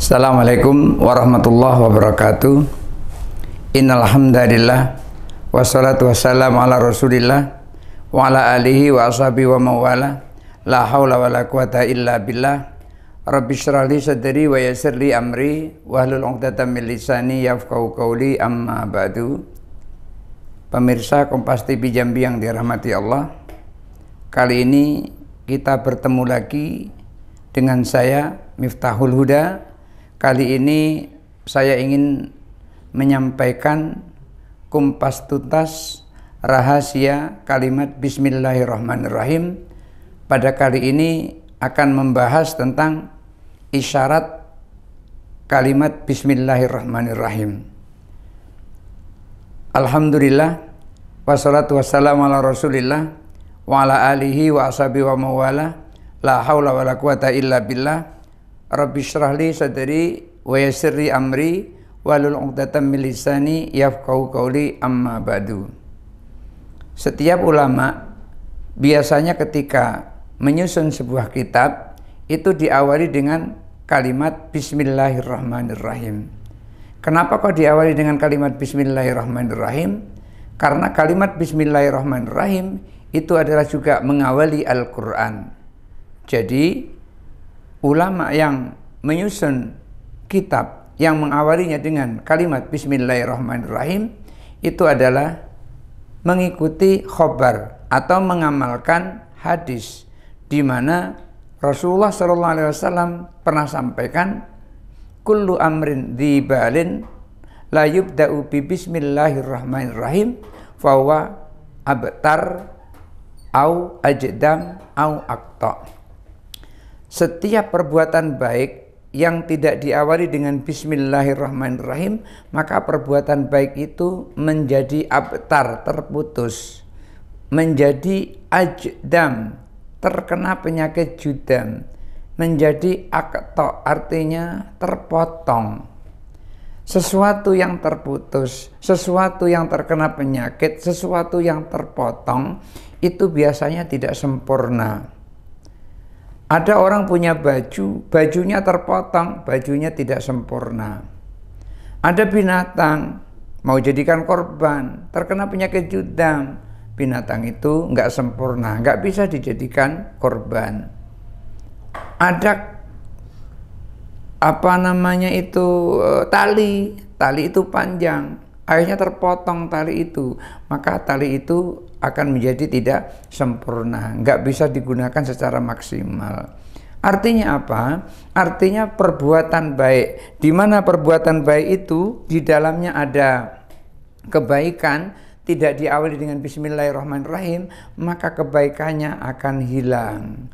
Assalamualaikum warahmatullahi wabarakatuh. Innal hamdalillah wassalatu wassalamu ala Rasulillah wa ala alihi wa ashabihi wa mawala. La haula wala quwata illa billah. Rabbi shrah li sadri wa yassir li amri wahlul 'uqdatam min lisani yafqahu qawli, amma ba'du. Pemirsa Kompas TV Jambi yang dirahmati Allah, kali ini kita bertemu lagi dengan saya Miftahul Huda. Kali ini saya ingin menyampaikan kumpas tuntas rahasia kalimat Bismillahirrahmanirrahim. Pada kali ini akan membahas tentang isyarat kalimat Bismillahirrahmanirrahim. Alhamdulillah wassalatu wassalamu ala Rasulillah wa ala alihi wa ashabihi wa mawala. La haula wala quwata illa billah. Rabbi shrah li sadri wa yassir li amri wahlul 'uqdatam min lisani yafqahu qawli, amma ba'du. Setiap ulama biasanya ketika menyusun sebuah kitab itu diawali dengan kalimat Bismillahirrahmanirrahim. Kenapa kok diawali dengan kalimat Bismillahirrahmanirrahim? Karena kalimat Bismillahirrahmanirrahim itu adalah juga mengawali Al-Quran. Jadi ulama yang menyusun kitab yang mengawalinya dengan kalimat Bismillahirrahmanirrahim itu adalah mengikuti khobar atau mengamalkan hadis, di mana Rasulullah SAW pernah sampaikan, kullu amrin dzibalin la yubda'u bi Bismillahirrahmanirrahim fahuwa abtar au ajdam au aqta. Setiap perbuatan baik yang tidak diawali dengan Bismillahirrahmanirrahim, maka perbuatan baik itu menjadi abtar, terputus, menjadi ajdam, terkena penyakit judam, menjadi aqta, artinya terpotong. Sesuatu yang terputus, sesuatu yang terkena penyakit, sesuatu yang terpotong, itu biasanya tidak sempurna. Ada orang punya baju, bajunya terpotong, bajunya tidak sempurna. Ada binatang, mau jadikan korban, terkena penyakit judam, binatang itu nggak sempurna, nggak bisa dijadikan korban. Ada tali itu panjang, akhirnya terpotong tali itu, maka tali itu akan menjadi tidak sempurna, nggak bisa digunakan secara maksimal. Artinya apa? Artinya perbuatan baik, di mana perbuatan baik itu di dalamnya ada kebaikan, tidak diawali dengan Bismillahirrahmanirrahim, maka kebaikannya akan hilang,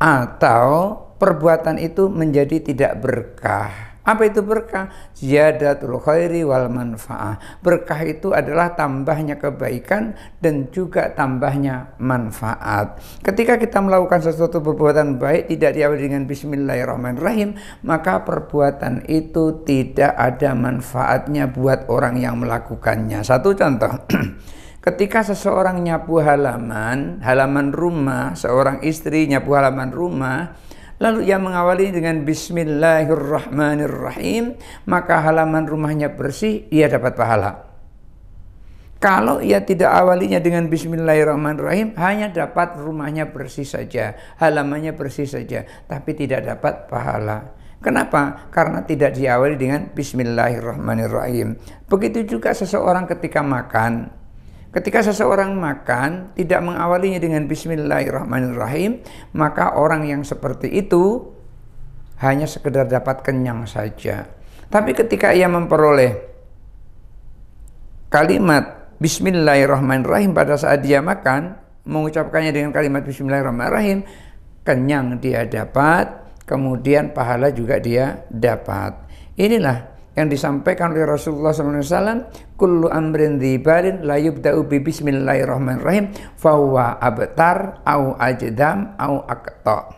atau perbuatan itu menjadi tidak berkah. Apa itu berkah? Ziyadatul khairi wal manfaah. Berkah itu adalah tambahnya kebaikan dan juga tambahnya manfaat. Ketika kita melakukan sesuatu perbuatan baik tidak diawali dengan Bismillahirrahmanirrahim, maka perbuatan itu tidak ada manfaatnya buat orang yang melakukannya. Satu contoh, ketika seseorang nyapu halaman rumah, seorang istri nyapu halaman rumah, lalu ia mengawali dengan Bismillahirrahmanirrahim, maka halaman rumahnya bersih, ia dapat pahala. Kalau ia tidak awalinya dengan Bismillahirrahmanirrahim, hanya dapat rumahnya bersih saja, halamannya bersih saja, tapi tidak dapat pahala. Kenapa? Karena tidak diawali dengan Bismillahirrahmanirrahim. Begitu juga seseorang ketika makan. Ketika seseorang makan tidak mengawalinya dengan Bismillahirrahmanirrahim, maka orang yang seperti itu hanya sekedar dapat kenyang saja. Tapi ketika ia memperoleh kalimat Bismillahirrahmanirrahim pada saat dia makan, mengucapkannya dengan kalimat Bismillahirrahmanirrahim, kenyang dia dapat, kemudian pahala juga dia dapat. Inilah yang disampaikan oleh Rasulullah SAW, kullu amrin dzibalin la yubda'u bi Bismillahirrahmanirrahim fahuwa abtar au ajdam au aqta.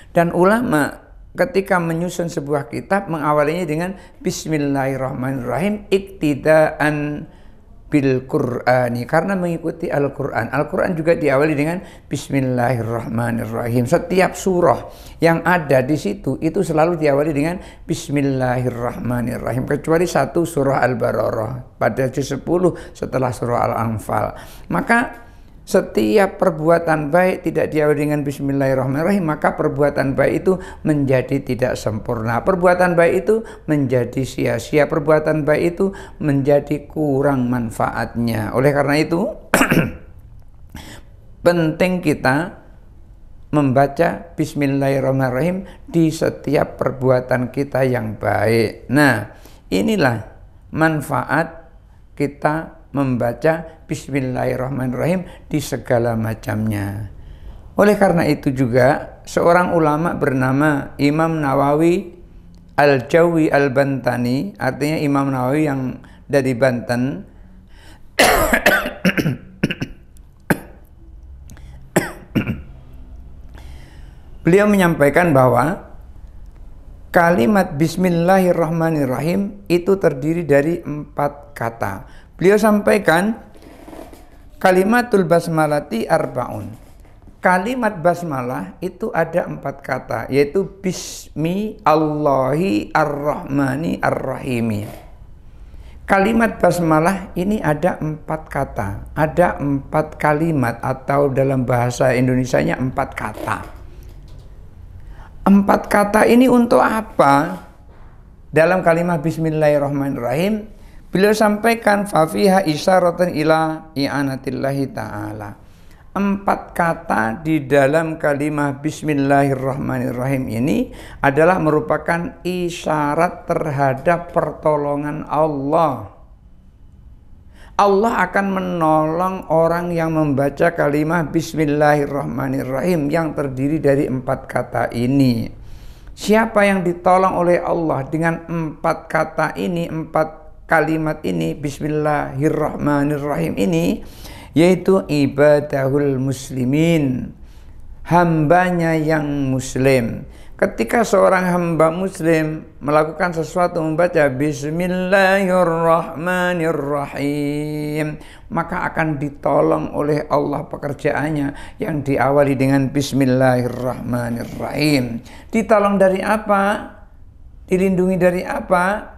Dan ulama ketika menyusun sebuah kitab mengawalinya dengan Bismillahirrahmanirrahim iktidaan bil Qur'ani, karena mengikuti Al-Qur'an. Al-Qur'an juga diawali dengan Bismillahirrahmanirrahim. Setiap surah yang ada di situ itu selalu diawali dengan Bismillahirrahmanirrahim, kecuali satu surah Al-Baqarah pada juz 10 setelah surah Al-Anfal. Maka setiap perbuatan baik tidak diawali dengan Bismillahirrahmanirrahim, maka perbuatan baik itu menjadi tidak sempurna. Perbuatan baik itu menjadi sia-sia. Perbuatan baik itu menjadi kurang manfaatnya. Oleh karena itu, penting kita membaca Bismillahirrahmanirrahim di setiap perbuatan kita yang baik. Nah, inilah manfaat kita membaca Bismillahirrahmanirrahim di segala macamnya. Oleh karena itu juga seorang ulama bernama Imam Nawawi Al-Jawi Al-Bantani, artinya Imam Nawawi yang dari Banten, beliau menyampaikan bahwa kalimat Bismillahirrahmanirrahim itu terdiri dari 4 kata. Beliau sampaikan kalimatul basmalati arbaun. Kalimat basmalah itu ada 4 kata, yaitu Bismi Allahi Ar-Rahmani Ar-Rahimi. Kalimat basmalah ini ada 4 kata, ada 4 kalimat, atau dalam bahasa Indonesianya 4 kata. 4 kata ini untuk apa? Dalam kalimat Bismillahirrahmanirrahim, beliau sampaikan fafiha isyaratan ila i'anatillahi ta'ala. 4 kata di dalam kalimat Bismillahirrahmanirrahim ini adalah merupakan isyarat terhadap pertolongan Allah. Allah akan menolong orang yang membaca kalimat Bismillahirrahmanirrahim yang terdiri dari 4 kata ini. Siapa yang ditolong oleh Allah dengan 4 kata ini, 4 kalimat ini, Bismillahirrahmanirrahim ini, yaitu ibadahul muslimin, hambanya yang muslim. Ketika seorang hamba muslim melakukan sesuatu, membaca Bismillahirrahmanirrahim, maka akan ditolong oleh Allah pekerjaannya yang diawali dengan Bismillahirrahmanirrahim. Ditolong dari apa? Dilindungi dari apa?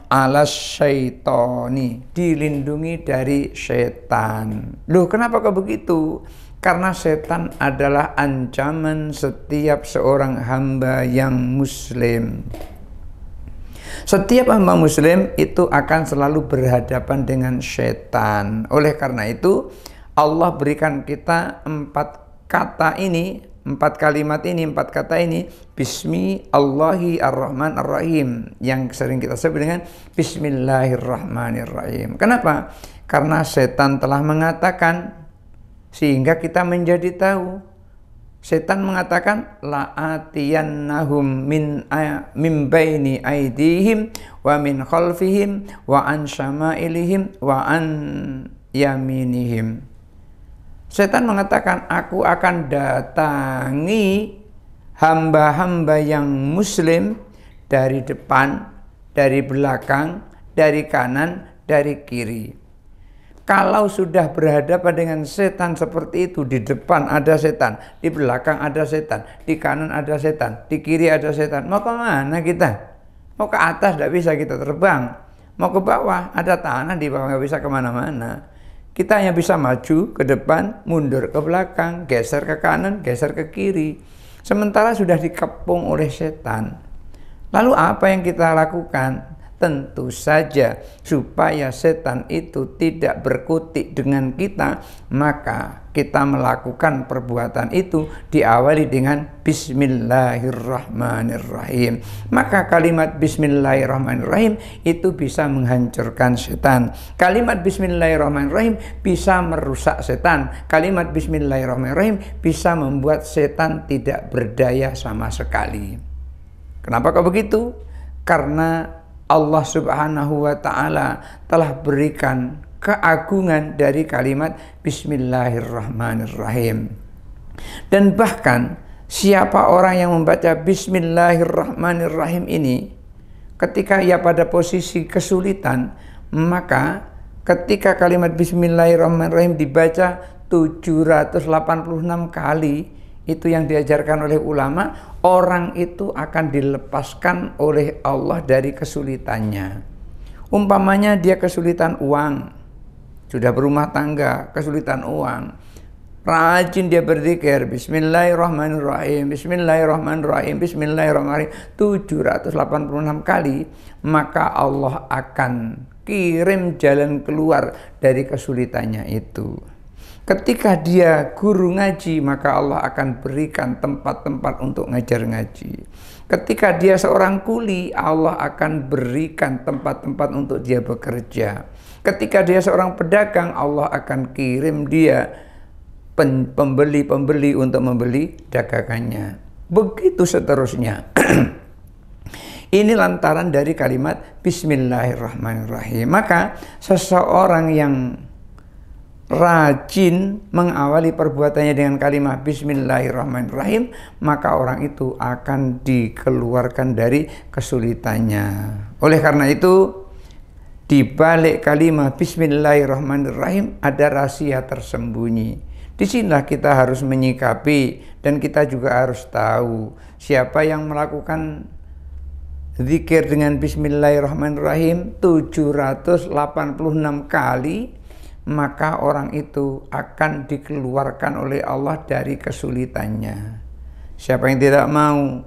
Alas syaitoni, dilindungi dari setan. Loh, kenapa kok begitu? Karena setan adalah ancaman setiap seorang hamba yang muslim. Setiap hamba muslim itu akan selalu berhadapan dengan setan. Oleh karena itu, Allah berikan kita 4 kata ini, 4 kalimat ini, 4 kata ini, Bismi Allahi Ar-Rahman Ar-Rahim, yang sering kita sebut dengan Bismillahirrahmanirrahim. Kenapa? Karena setan telah mengatakan, sehingga kita menjadi tahu. Setan mengatakan la'atiyannahum min baini aidihim wa min khalfihim wa an syama'ilihim wa an yaminihim. Setan mengatakan, aku akan datangi hamba-hamba yang muslim dari depan, dari belakang, dari kanan, dari kiri. Kalau sudah berhadapan dengan setan seperti itu, di depan ada setan, di belakang ada setan, di kanan ada setan, di kiri ada setan, mau ke mana kita? Mau ke atas tidak bisa kita terbang, mau ke bawah ada tanah di bawah, nggak bisa kemana-mana. Kita hanya bisa maju ke depan, mundur ke belakang, geser ke kanan, geser ke kiri. Sementara sudah dikepung oleh setan. Lalu apa yang kita lakukan? Tentu saja supaya setan itu tidak berkutik dengan kita, maka kita melakukan perbuatan itu diawali dengan Bismillahirrahmanirrahim. Maka kalimat Bismillahirrahmanirrahim itu bisa menghancurkan setan. Kalimat Bismillahirrahmanirrahim bisa merusak setan. Kalimat Bismillahirrahmanirrahim bisa membuat setan tidak berdaya sama sekali. Kenapa kok begitu? Karena Allah Subhanahu wa Ta'ala telah berikan keagungan dari kalimat Bismillahirrahmanirrahim. Dan bahkan siapa orang yang membaca Bismillahirrahmanirrahim ini, ketika ia pada posisi kesulitan, maka Ketika kalimat Bismillahirrahmanirrahim dibaca 786 kali, itu yang diajarkan oleh ulama, orang itu akan dilepaskan oleh Allah dari kesulitannya. Umpamanya dia kesulitan uang, sudah berumah tangga, kesulitan uang, rajin dia berzikir Bismillahirrahmanirrahim, Bismillahirrahmanirrahim, Bismillahirrahmanirrahim 786 kali, maka Allah akan kirim jalan keluar dari kesulitannya itu. Ketika dia guru ngaji, maka Allah akan berikan tempat-tempat untuk ngajar ngaji. Ketika dia seorang kuli, Allah akan berikan tempat-tempat untuk dia bekerja. Ketika dia seorang pedagang, Allah akan kirim dia pembeli-pembeli untuk membeli dagangannya. Begitu seterusnya. Ini lantaran dari kalimat Bismillahirrahmanirrahim. Maka seseorang yang rajin mengawali perbuatannya dengan kalimat Bismillahirrahmanirrahim, maka orang itu akan dikeluarkan dari kesulitannya. Oleh karena itu, di balik kalimat Bismillahirrahmanirrahim ada rahasia tersembunyi. Disinilah kita harus menyikapi, dan kita juga harus tahu siapa yang melakukan zikir dengan Bismillahirrahmanirrahim 786 kali, maka orang itu akan dikeluarkan oleh Allah dari kesulitannya. Siapa yang tidak mau,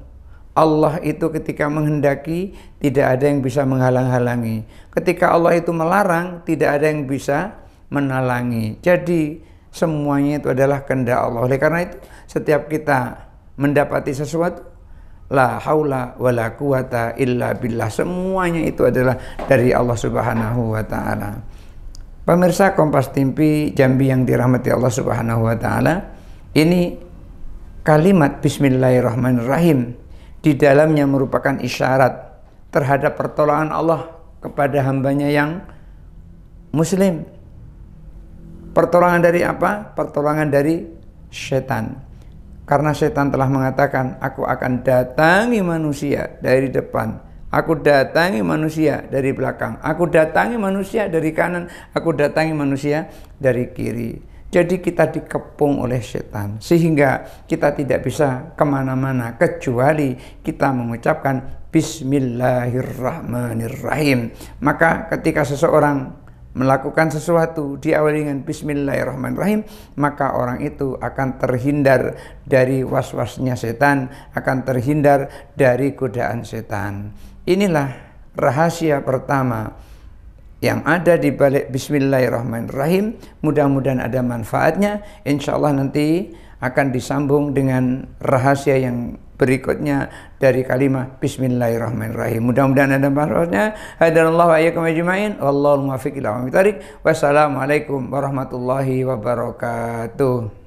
Allah itu ketika menghendaki tidak ada yang bisa menghalang-halangi. Ketika Allah itu melarang, tidak ada yang bisa menalangi. Jadi semuanya itu adalah kehendak Allah. Oleh karena itu, setiap kita mendapati sesuatu, la haula wala quwata illa billah, semuanya itu adalah dari Allah Subhanahu wa taala. Pemirsa Kompas TV Jambi yang dirahmati Allah Subhanahu wa taala, ini kalimat Bismillahirrahmanirrahim di dalamnya merupakan isyarat terhadap pertolongan Allah kepada hambanya yang muslim. Pertolongan dari apa? Pertolongan dari setan. Karena setan telah mengatakan, aku akan datangi manusia dari depan, aku datangi manusia dari belakang, aku datangi manusia dari kanan, aku datangi manusia dari kiri. Jadi kita dikepung oleh setan, sehingga kita tidak bisa kemana-mana kecuali kita mengucapkan Bismillahirrahmanirrahim. Maka ketika seseorang melakukan sesuatu diawali dengan Bismillahirrahmanirrahim, maka orang itu akan terhindar dari was-wasnya setan, akan terhindar dari godaan setan. Inilah rahasia pertama yang ada di balik Bismillahirrahmanirrahim. Mudah-mudahan ada manfaatnya. Insya Allah nanti akan disambung dengan rahasia yang berikutnya dari kalimat Bismillahirrahmanirrahim. Mudah-mudahan ada manfaatnya. Hadanallahu wa iyyakum ajma'in. Wallahul muwaffiq ila aqwamit thoriq. Wassalamualaikum warahmatullahi wabarakatuh.